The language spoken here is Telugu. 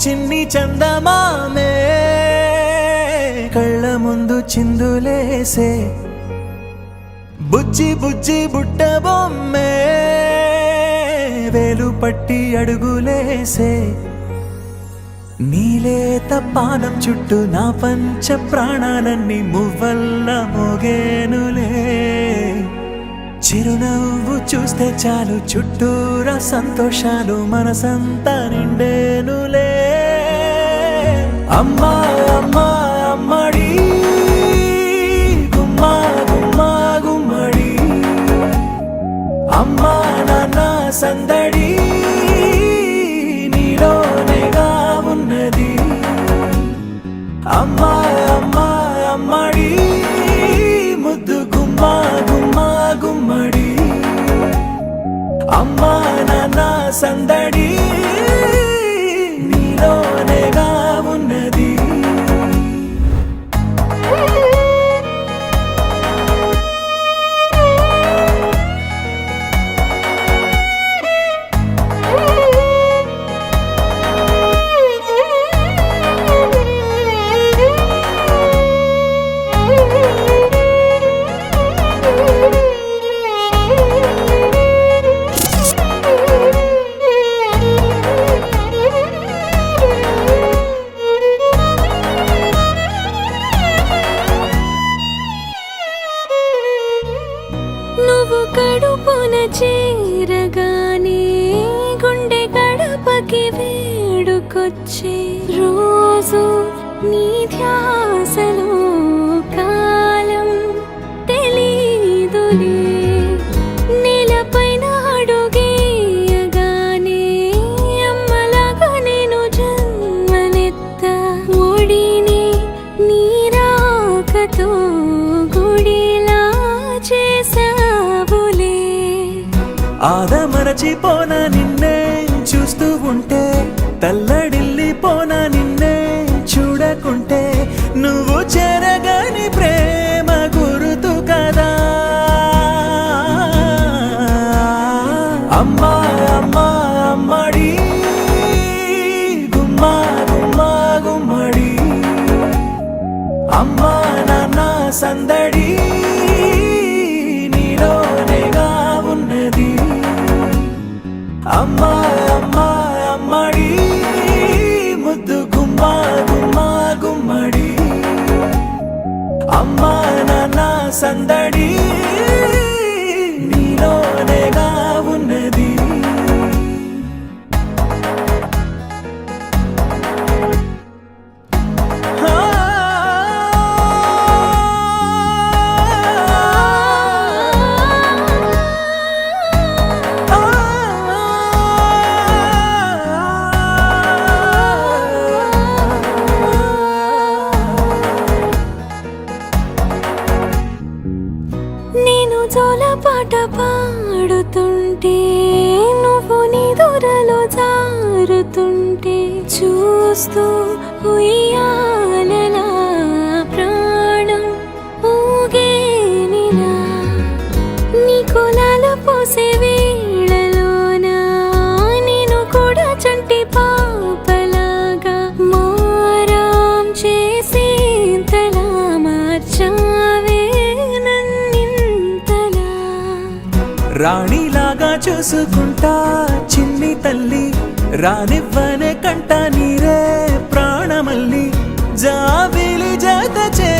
చిన్ని చందమామే కళ్ళ ముందు చిందులేసే బుజ్జి బుజ్జి బుట్ట బొమ్మే వేలు పట్టి అడుగులేసే నీలేత పానం చుట్టూ నా పంచ ప్రాణాలన్నీ మువ్వల్ల మోగేనులే చిరునవ్వు చూస్తే చాలు చుట్టూరా సంతోషాలు మనసంతా నిండేనులే అమ్మా అమ్మా అమ్మడి గుమ్మా గుమ్మా గుమ్మడి అమ్మా నాన్న సందడి నీలోనేగా ఉన్నది అమ్మా అమ్మా అమ్మడి ముద్దు గుమ్మా గుమ్మా గుమ్మడి అమ్మా నాన్న సందడి నీలోనేగా ఉన్నది నువ్వు కడుపున చేరగానే గుండె గడపకి వేడుకొచ్చే రోజు నీ ధ్యాసలో కాలం తెలీదులే నేలపైన అడుగేయగానే అమ్మలాగా నేను జన్మనెత్త ఒడిని నీ రాకతో గుడిలా చేసావులే ఆదమరచిపోనా నిన్నే చూస్తూ ఉంటే తల్లడిల్లిపోనా నిన్నే చూడకుంటే నువ్వు చెరగని ప్రేమ గురుతు కదా అమ్మా అమ్మా అమ్మడి గుమ్మా గుమ్మా గుమ్మడి అమ్మా నాన్న సందడి నీలోనేగా ఉన్నది అమ్మా అమ్మా అమ్మడి ముద్దు గుమ్మా గుమ్మా గుమ్మడి అమ్మా నాన్న సందడి నీలోనేగా ఉన్నది నేను జోలపాట పాడుతుంటే నువ్వు నిదురలో జారుతుంటే చూస్తూ ఉయ్యాలలా ప్రాణం ఊగేనిలా నీ కులాల పోసే వేళలోన నేను కూడా చంటి పాపలాగా మారాం చేసేంతలా మార్చావే రాణిలాగా చూసుకుంటా చిన్ని తల్లి రానివ్వనే కంట నీరే ప్రాణమల్లి జాబిలి జత చే